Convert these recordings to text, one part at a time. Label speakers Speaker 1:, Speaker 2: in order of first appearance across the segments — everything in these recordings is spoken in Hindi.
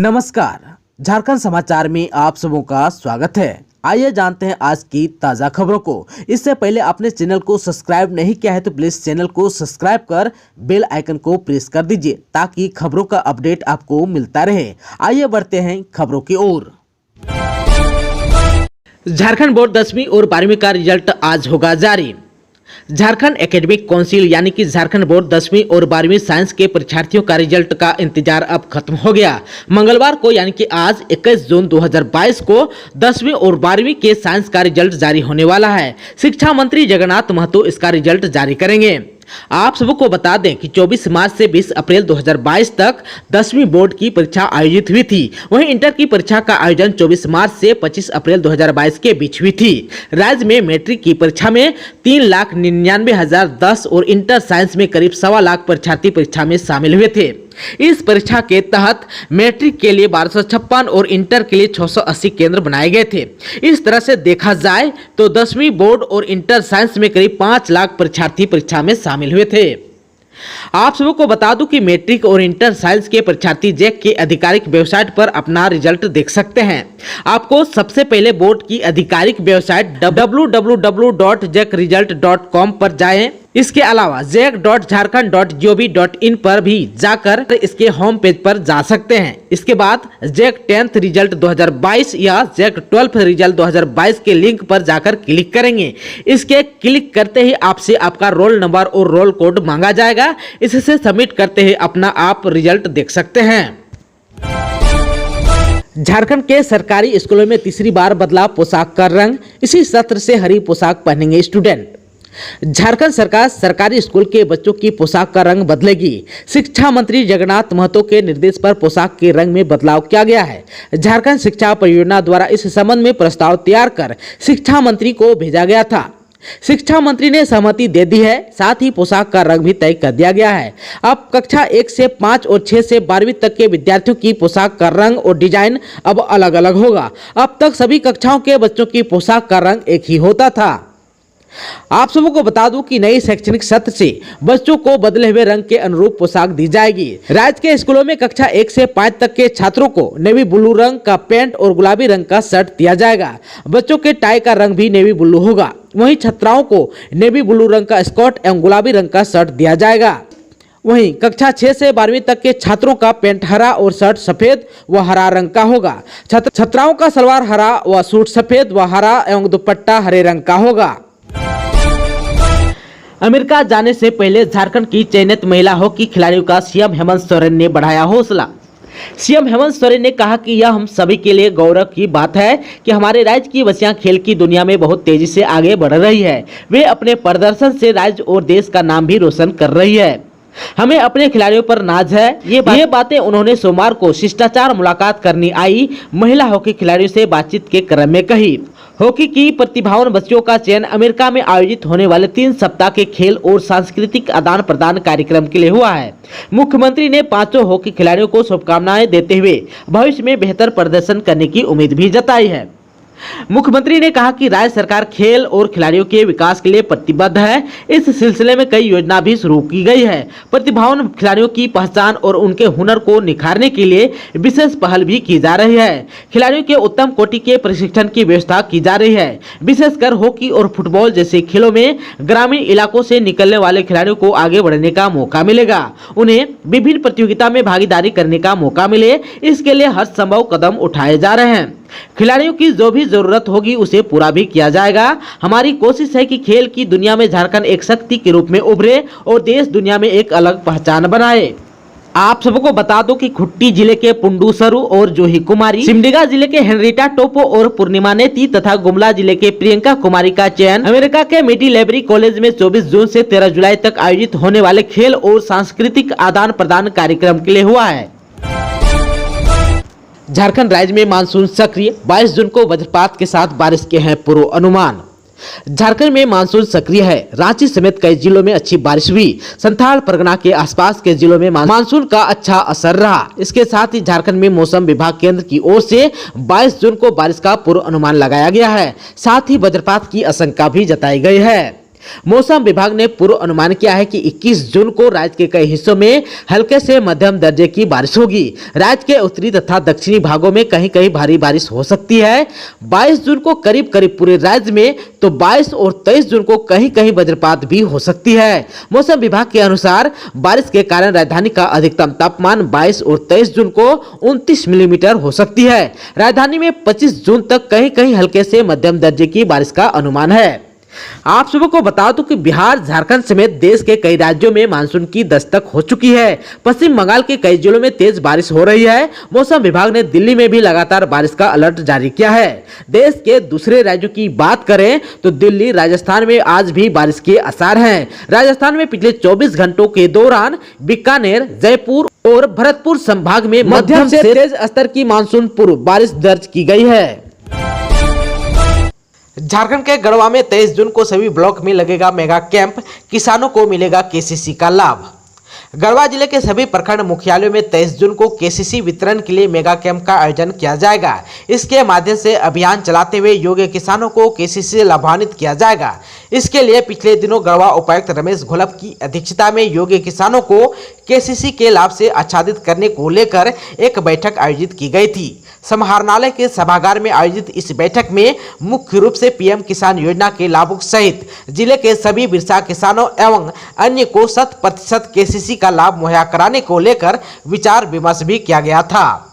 Speaker 1: नमस्कार, झारखंड समाचार में आप सबों का स्वागत है। आइए जानते हैं आज की ताज़ा खबरों को। इससे पहले आपने चैनल को सब्सक्राइब नहीं किया है तो प्लीज़ चैनल को सब्सक्राइब कर बेल आइकन को प्रेस कर दीजिए ताकि खबरों का अपडेट आपको मिलता रहे। आइए बढ़ते हैं खबरों की ओर। झारखंड बोर्ड 10वीं और 12वीं का रिजल्ट आज होगा जारी। झारखंड एकेडमिक काउंसिल यानी कि झारखंड बोर्ड 10वीं और 12वीं साइंस के परीक्षार्थियों का रिजल्ट का इंतजार अब खत्म हो गया। मंगलवार को यानी कि आज 21 जून 2022 को 10वीं और 12वीं के साइंस का रिजल्ट जारी होने वाला है। शिक्षा मंत्री जगन्नाथ महतो इसका रिजल्ट जारी करेंगे। आप सबको बता दें कि 24 मार्च से 20 अप्रैल 2022 तक 10वीं बोर्ड की परीक्षा आयोजित हुई थी। वहीं इंटर की परीक्षा का आयोजन 24 मार्च से 25 अप्रैल 2022 के बीच हुई थी। राज्य में मैट्रिक की परीक्षा में 3,99,010 और इंटर साइंस में करीब 1.25 लाख परीक्षार्थी परीक्षा में शामिल हुए थे। इस परीक्षा के तहत मैट्रिक के लिए 1256 और इंटर के लिए 680 केंद्र बनाए गए थे। इस तरह से देखा जाए तो 10वीं बोर्ड और इंटर साइंस में करीब 5 लाख परीक्षार्थी परीक्षा में शामिल हुए थे। आप सबको बता दूं कि मैट्रिक और इंटर साइंस के परीक्षार्थी जैक के आधिकारिक वेबसाइट पर अपना रिजल्ट देख सकते हैं। आपको सबसे पहले बोर्ड की आधिकारिक वेबसाइट www.jackresult.com पर जाएं। इसके अलावा jack.jharkhand.gov.in पर भी जाकर इसके होम पेज पर जा सकते हैं। इसके बाद जैक 10th रिजल्ट 2022 या जैक 12th रिजल्ट 2022 के लिंक पर जाकर क्लिक करेंगे। इसके क्लिक करते ही आपसे आपका रोल नंबर और रोल कोड मांगा जाएगा। इससे सबमिट करते ही अपना आप रिजल्ट देख सकते हैं। झारखंड के सरकारी स्कूलों में तीसरी बार बदला पोशाक का रंग। इसी सत्र से हरी पोशाक पहनेंगे स्टूडेंट। झारखंड सरकार सरकारी स्कूल के बच्चों की पोशाक का रंग बदलेगी। शिक्षा मंत्री जगन्नाथ महतो के निर्देश पर पोशाक के रंग में बदलाव किया गया है। झारखंड शिक्षा परियोजना द्वारा इस संबंध में प्रस्ताव तैयार कर शिक्षा मंत्री को भेजा गया था। शिक्षा मंत्री ने सहमति दे दी है। साथ ही पोशाक का रंग भी तय कर दिया गया है। अब कक्षा 1 से 5 और 6 से 12वीं तक के विद्यार्थियों की पोशाक का रंग और डिजाइन अब अलग अलग होगा। अब तक सभी कक्षाओं के बच्चों की पोशाक का रंग एक ही होता था। आप सबको बता दूं कि नई शैक्षणिक सत्र से बच्चों को बदले हुए रंग के अनुरूप पोशाक दी जाएगी। राज्य के स्कूलों में कक्षा 1 से 5 तक के छात्रों को नेवी ब्लू रंग का पैंट और गुलाबी रंग का शर्ट दिया जाएगा। बच्चों के टाई का रंग भी नेवी ब्लू होगा। वहीं छात्राओं को नेवी ब्लू रंग का स्कर्ट एवं गुलाबी रंग का शर्ट दिया जाएगा। वहीं कक्षा 6 से 12वीं तक के छात्रों का पैंट हरा और शर्ट सफेद व हरा रंग का होगा। छात्राओं का सलवार हरा व सूट सफेद व हरा एवं दुपट्टा हरे रंग का होगा। अमेरिका जाने से पहले झारखंड की चयनित महिला हॉकी खिलाड़ियों का सीएम हेमंत सोरेन ने बढ़ाया हौसला। सीएम हेमंत सोरेन ने कहा कि यह हम सभी के लिए गौरव की बात है कि हमारे राज्य की बच्चियां खेल की दुनिया में बहुत तेजी से आगे बढ़ रही है। वे अपने प्रदर्शन से राज्य और देश का नाम भी रोशन कर रही है। हमें अपने खिलाड़ियों पर नाज है। ये बातें उन्होंने सोमवार को शिष्टाचार मुलाकात करने आई महिला हॉकी खिलाड़ियों से बातचीत के क्रम में कही। हॉकी की प्रतिभावान बच्चियों का चयन अमेरिका में आयोजित होने वाले 3 सप्ताह के खेल और सांस्कृतिक आदान प्रदान कार्यक्रम के लिए हुआ है। मुख्यमंत्री ने 5 हॉकी खिलाड़ियों को शुभकामनाएं देते हुए भविष्य में बेहतर प्रदर्शन करने की उम्मीद भी जताई है। मुख्यमंत्री ने कहा कि राज्य सरकार खेल और खिलाड़ियों के विकास के लिए प्रतिबद्ध है। इस सिलसिले में कई योजना भी शुरू की गई है। प्रतिभावान खिलाड़ियों की पहचान और उनके हुनर को निखारने के लिए विशेष पहल भी की जा रही है। खिलाड़ियों के उत्तम कोटि के प्रशिक्षण की व्यवस्था की जा रही है। विशेषकर हॉकी और फुटबॉल जैसे खेलों में ग्रामीण इलाकों से निकलने वाले खिलाड़ियों को आगे बढ़ने का मौका मिलेगा। उन्हें विभिन्न प्रतियोगिता में भागीदारी करने का मौका मिले, इसके लिए हर संभव कदम उठाए जा रहे हैं। खिलाड़ियों की जो भी जरूरत होगी उसे पूरा भी किया जाएगा। हमारी कोशिश है कि खेल की दुनिया में झारखंड एक शक्ति के रूप में उभरे और देश दुनिया में एक अलग पहचान बनाए। आप सबको बता दो कि खुट्टी जिले के पुंडू सरू और जूही कुमारी, सिमडेगा जिले के हेनरीटा टोपो और पूर्णिमा नेती तथा गुमला जिले के प्रियंका कुमारी का चयन अमेरिका के मिडी लाइब्रेरी कॉलेज में 24 जून से 13 जुलाई तक आयोजित होने वाले खेल और सांस्कृतिक आदान प्रदान कार्यक्रम के लिए हुआ है। झारखंड राज्य में मानसून सक्रिय। 22 जून को वज्रपात के साथ बारिश के हैं पूर्व अनुमान। झारखंड में मानसून सक्रिय है। रांची समेत कई जिलों में अच्छी बारिश हुई। संथाल परगना के आसपास के जिलों में मानसून का अच्छा असर रहा। इसके साथ ही झारखंड में मौसम विभाग केंद्र की ओर से 22 जून को बारिश का पूर्व अनुमान लगाया गया है। साथ ही वज्रपात की आशंका भी जताई गई है। मौसम विभाग ने पूर्व अनुमान किया है कि 21 जून को राज्य के कई हिस्सों में हल्के से मध्यम दर्जे की बारिश होगी। राज्य के उत्तरी तथा दक्षिणी भागों में कहीं कहीं भारी बारिश हो सकती है। 22 जून को करीब करीब पूरे राज्य में, तो 22 और 23 जून को कहीं कहीं वज्रपात भी हो सकती है। मौसम विभाग के अनुसार बारिश के कारण राजधानी का अधिकतम तापमान 22 और 23 जून को 29 मिलीमीटर हो सकती है। राजधानी में 25 जून तक कहीं कहीं हल्के से मध्यम दर्जे की बारिश का अनुमान है। आप सबको को बता दूं कि बिहार, झारखंड समेत देश के कई राज्यों में मानसून की दस्तक हो चुकी है। पश्चिम बंगाल के कई जिलों में तेज बारिश हो रही है। मौसम विभाग ने दिल्ली में भी लगातार बारिश का अलर्ट जारी किया है। देश के दूसरे राज्यों की बात करें तो दिल्ली, राजस्थान में आज भी बारिश के आसार हैं। राजस्थान में पिछले 24 घंटों के दौरान बीकानेर, जयपुर और भरतपुर संभाग में मध्यम से तेज स्तर की मानसून पूर्व बारिश दर्ज की गई है। झारखंड के गढ़वा में 23 जून को सभी ब्लॉक में लगेगा मेगा कैंप, किसानों को मिलेगा केसीसी का लाभ। गढ़वा जिले के सभी प्रखंड मुख्यालयों में 23 जून को केसीसी वितरण के लिए मेगा कैंप का आयोजन किया जाएगा। इसके माध्यम से अभियान चलाते हुए योग्य किसानों को केसीसी से लाभान्वित किया जाएगा। इसके लिए पिछले दिनों गढ़वा उपायुक्त रमेश घोलप की अध्यक्षता में योग्य किसानों को केसीसी के लाभ से आच्छादित करने को लेकर एक बैठक आयोजित की गई थी। समाहरणालय के सभागार में आयोजित इस बैठक में मुख्य रूप से पीएम किसान योजना के लाभुक सहित जिले के सभी बिरसा किसानों एवं अन्य को 100% केसीसी का लाभ मुहैया कराने को लेकर विचार विमर्श भी किया गया था।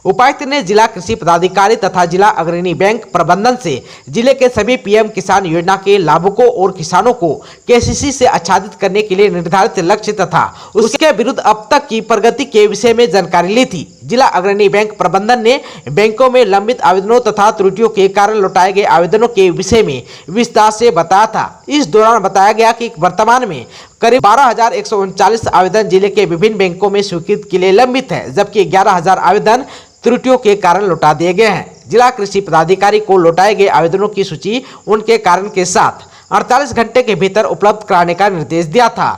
Speaker 1: उपायुक्त ने जिला कृषि पदाधिकारी तथा जिला अग्रणी बैंक प्रबंधन से जिले के सभी पीएम किसान योजना के लाभुकों और किसानों को केसीसी से आच्छादित करने के लिए निर्धारित लक्ष्य तथा उसके विरुद्ध अब तक की प्रगति के विषय में जानकारी ली थी। जिला अग्रणी बैंक प्रबंधन ने बैंकों में लंबित आवेदनों तथा त्रुटियों के कारण लौटाए गए आवेदनों के विषय में विस्तार से बताया था। इस दौरान बताया गया कि वर्तमान में करीब 12,139 आवेदन जिले के विभिन्न बैंकों में स्वीकृत के लिए लंबित है, जबकि 11,000 आवेदन त्रुटियों के कारण लौटा दिए गए हैं। जिला कृषि पदाधिकारी को लौटाए गए आवेदनों की सूची उनके कारण के साथ 48 घंटे के भीतर उपलब्ध कराने का निर्देश दिया था,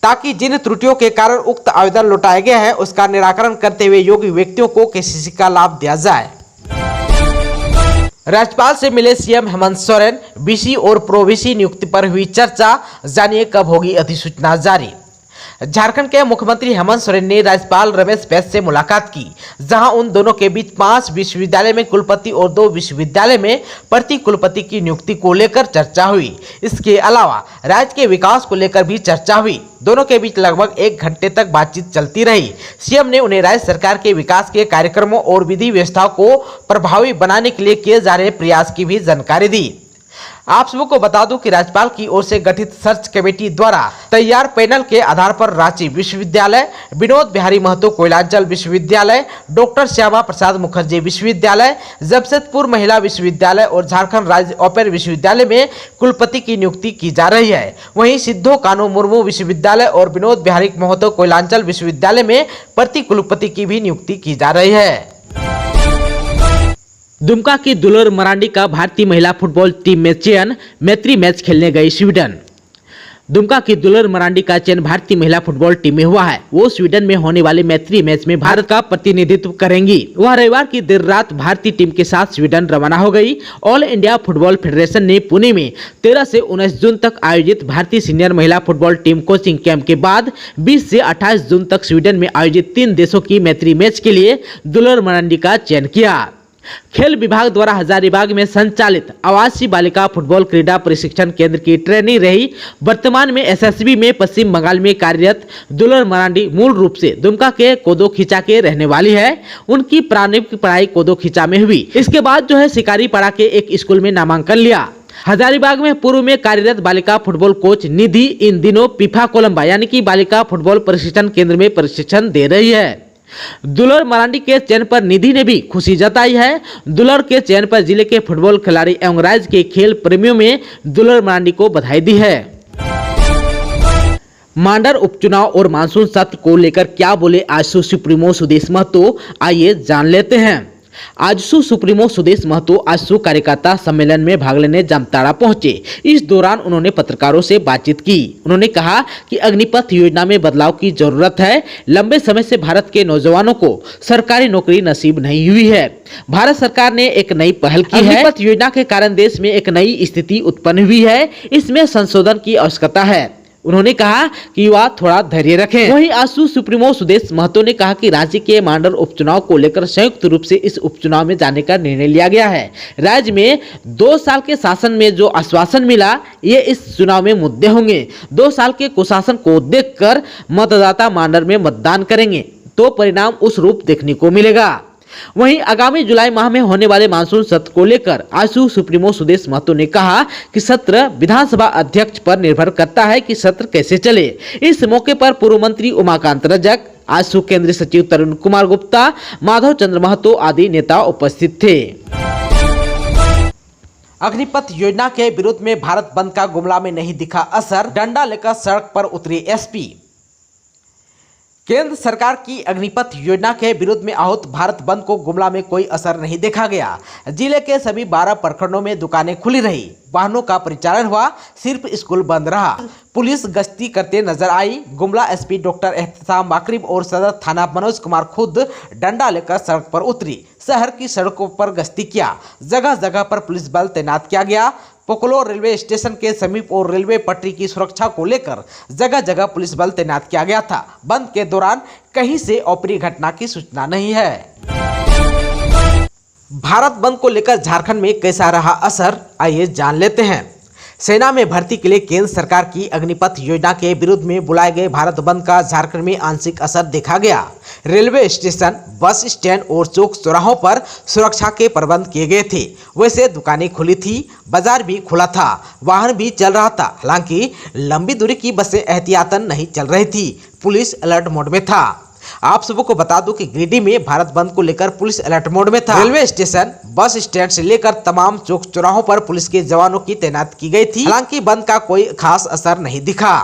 Speaker 1: ताकि जिन त्रुटियों के कारण उक्त आवेदन लौटाए गए हैं उसका निराकरण करते हुए योग्य व्यक्तियों को केसीसी का लाभ दिया जाए। राज्यपाल से मिले सीएम हेमंत सोरेन, बीसी और प्रोबीसी नियुक्ति पर हुई चर्चा, जानिए कब होगी अधिसूचना जारी। झारखंड के मुख्यमंत्री हेमंत सोरेन ने राज्यपाल रमेश बैस से मुलाकात की, जहां उन दोनों के बीच 5 विश्वविद्यालय में कुलपति और 2 विश्वविद्यालय में प्रति कुलपति की नियुक्ति को लेकर चर्चा हुई। इसके अलावा राज्य के विकास को लेकर भी चर्चा हुई। दोनों के बीच लगभग 1 घंटे तक बातचीत चलती रही। सीएम ने उन्हें राज्य सरकार के विकास के कार्यक्रमों और विधि व्यवस्था को प्रभावी बनाने के लिए किए जा रहे प्रयास की भी जानकारी दी। आप सबको बता दूं कि राज्यपाल की ओर से गठित सर्च कमेटी द्वारा तैयार पैनल के आधार पर रांची विश्वविद्यालय, विनोद बिहारी महतो कोयलांचल विश्वविद्यालय, डॉक्टर श्यामा प्रसाद मुखर्जी विश्वविद्यालय, जमशेदपुर महिला विश्वविद्यालय और झारखंड राज्य ओपन विश्वविद्यालय में कुलपति की नियुक्ति की जा रही है। वहीं सिद्धो कान्हू मुर्मू विश्वविद्यालय और विनोद बिहारी महतो कोयलांचल विश्वविद्यालय में प्रति कुलपति की भी नियुक्ति की जा रही है। दुमका की दुलर मरांडी का भारतीय महिला फुटबॉल टीम में चयन, मैत्री मैच खेलने गई स्वीडन। दुमका की दुलर मरांडी का चयन भारतीय महिला फुटबॉल टीम में हुआ है। वो स्वीडन में होने वाले मैत्री मैच में भारत का प्रतिनिधित्व करेंगी। वह रविवार की देर रात भारतीय टीम के साथ स्वीडन रवाना हो गई। ऑल इंडिया फुटबॉल फेडरेशन ने पुणे में 13 से 19 जून तक आयोजित भारतीय सीनियर महिला फुटबॉल टीम कोचिंग कैंप के बाद 20 से 28 जून तक स्वीडन में आयोजित 3 देशों की मैत्री मैच के लिए दुलर मरांडी का चयन किया। खेल विभाग द्वारा हजारीबाग में संचालित आवासीय बालिका फुटबॉल क्रीडा प्रशिक्षण केंद्र की ट्रेनिंग रही। वर्तमान में एसएसबी में पश्चिम बंगाल में कार्यरत दुलर मरांडी मूल रूप से दुमका के कोदो खिंचा के रहने वाली है। उनकी प्रारंभिक पढ़ाई कोदो खिंचा में हुई। इसके बाद शिकारीपाड़ा के एक स्कूल में नामांकन लिया। हजारीबाग में पूर्व में कार्यरत बालिका फुटबॉल कोच निधि इन दिनों पिफा कोलंबा यानी कि बालिका फुटबॉल प्रशिक्षण केंद्र में प्रशिक्षण दे रही है। दुलर मरांडी के चयन पर निधि ने भी खुशी जताई है। दुलर के चयन पर जिले के फुटबॉल खिलाड़ी एवं राज्य के खेल प्रेमियों में दुलर मरांडी को बधाई दी है। मांडर उपचुनाव और मानसून सत्र को लेकर क्या बोले आजसू सुप्रीमो सुदेश महतो, आइए जान लेते हैं। आजसू सुप्रीमो सुदेश महतो आजसू कार्यकर्ता सम्मेलन में भाग लेने जामताड़ा पहुंचे। इस दौरान उन्होंने पत्रकारों से बातचीत की। उन्होंने कहा कि अग्निपथ योजना में बदलाव की जरूरत है। लंबे समय से भारत के नौजवानों को सरकारी नौकरी नसीब नहीं हुई है। भारत सरकार ने एक नई पहल की है। अग्निपथ योजना के कारण देश में एक नई स्थिति उत्पन्न हुई है। इसमें संशोधन की आवश्यकता है। उन्होंने कहा कि युवा थोड़ा धैर्य रखें। वहीं आजसू सुप्रीमो सुदेश महतो ने कहा कि राज्य के मांडर उपचुनाव को लेकर संयुक्त रूप से इस उपचुनाव में जाने का निर्णय लिया गया है। राज्य में 2 साल के शासन में जो आश्वासन मिला, ये इस चुनाव में मुद्दे होंगे। 2 साल के कुशासन को देखकर मतदाता मांडर में मतदान करेंगे तो परिणाम उस रूप देखने को मिलेगा। वहीं आगामी जुलाई माह में होने वाले मानसून सत्र को लेकर आजसू सुप्रीमो सुदेश महतो ने कहा कि सत्र विधानसभा अध्यक्ष पर निर्भर करता है कि सत्र कैसे चले। इस मौके पर पूर्व मंत्री उमाकांत रजक, आजसू केंद्रीय सचिव तरुण कुमार गुप्ता, माधव चंद्र महतो आदि नेता उपस्थित थे। अग्निपथ योजना के विरोध में भारत बंद का गुमला में नहीं दिखा असर, डंडा लेकर सड़क पर उतरी एसपी। केंद्र सरकार की अग्निपथ योजना के विरोध में आहूत भारत बंद को गुमला में कोई असर नहीं देखा गया। जिले के सभी 12 प्रखंडों में दुकानें खुली रही, वाहनों का परिचालन हुआ, सिर्फ स्कूल बंद रहा। पुलिस गश्ती करते नजर आई। गुमला एसपी डॉक्टर एहतसाम वाकरीब और सदर थाना मनोज कुमार खुद डंडा लेकर सड़क पर उतरी, शहर की सड़कों पर गश्ती किया। जगह जगह पर पुलिस बल तैनात किया गया। पोकलो रेलवे स्टेशन के समीप और रेलवे पटरी की सुरक्षा को लेकर जगह जगह पुलिस बल तैनात किया गया था। बंद के दौरान कहीं से अप्रिय घटना की सूचना नहीं है। भारत बंद को लेकर झारखंड में कैसा रहा असर, आइए जान लेते हैं। सेना में भर्ती के लिए केंद्र सरकार की अग्निपथ योजना के विरोध में बुलाए गए भारत बंद का झारखंड में आंशिक असर देखा गया। रेलवे स्टेशन, बस स्टैंड और चौक चौराहों पर सुरक्षा के प्रबंध किए गए थे। वैसे दुकानें खुली थी, बाजार भी खुला था, वाहन भी चल रहा था। हालांकि लंबी दूरी की बसें एहतियातन नहीं चल रही थी। पुलिस अलर्ट मोड में था। आप सबको बता दूं कि गिरिडीह में भारत बंद को लेकर पुलिस अलर्ट मोड में था। रेलवे स्टेशन, बस स्टैंड से लेकर तमाम चौक चौराहों पर पुलिस के जवानों की तैनाती की गई थी। हालांकि बंद का कोई खास असर नहीं दिखा।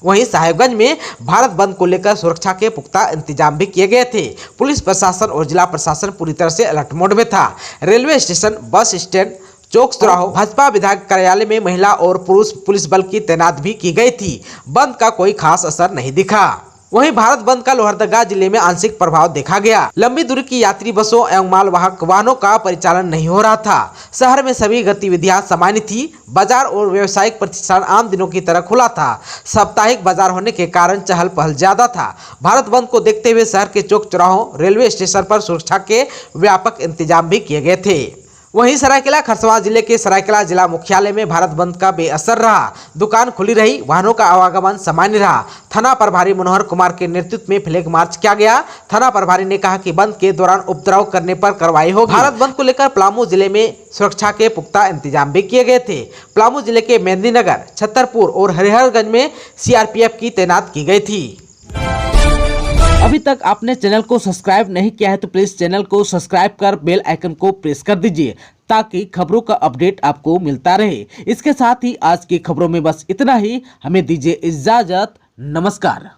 Speaker 1: वहीं साहेबगंज में भारत बंद को लेकर सुरक्षा के पुख्ता इंतजाम भी किए गए थे। पुलिस प्रशासन और जिला प्रशासन पूरी तरह से अलर्ट मोड में था। रेलवे स्टेशन, बस स्टैंड, चौक चौराहों, भाजपा विधायक कार्यालय में महिला और पुरुष पुलिस बल की तैनात भी की गई थी। बंद का कोई खास असर नहीं दिखा। वहीं भारत बंद का लोहरदगा जिले में आंशिक प्रभाव देखा गया। लंबी दूरी की यात्री बसों एवं मालवाहक वाहनों का परिचालन नहीं हो रहा था। शहर में सभी गतिविधियां सामान्य थी। बाजार और व्यावसायिक प्रतिष्ठान आम दिनों की तरह खुला था। साप्ताहिक बाजार होने के कारण चहल पहल ज्यादा था। भारत बंद को देखते हुए शहर के चौक चौराहों, रेलवे स्टेशन पर सुरक्षा के व्यापक इंतजाम भी किए गए थे। वहीं सरायकेला खरसावां जिले के सरायकेला जिला मुख्यालय में भारत बंद का बेअसर रहा। दुकान खुली रही, वाहनों का आवागमन सामान्य रहा। थाना प्रभारी मनोहर कुमार के नेतृत्व में फ्लैग मार्च किया गया। थाना प्रभारी ने कहा कि बंद के दौरान उपद्रव करने पर कार्रवाई होगी। भारत बंद को लेकर पलामू जिले में सुरक्षा के पुख्ता इंतजाम भी किए गए थे। पलामू जिले के मेहंदीनगर, छतरपुर और हरिहरगंज में सीआरपीएफ की तैनात की गई थी। अभी तक आपने चैनल को सब्सक्राइब नहीं किया है तो प्लीज चैनल को सब्सक्राइब कर बेल आइकन को प्रेस कर दीजिए ताकि खबरों का अपडेट आपको मिलता रहे। इसके साथ ही आज की खबरों में बस इतना ही। हमें दीजिए इजाजत। नमस्कार।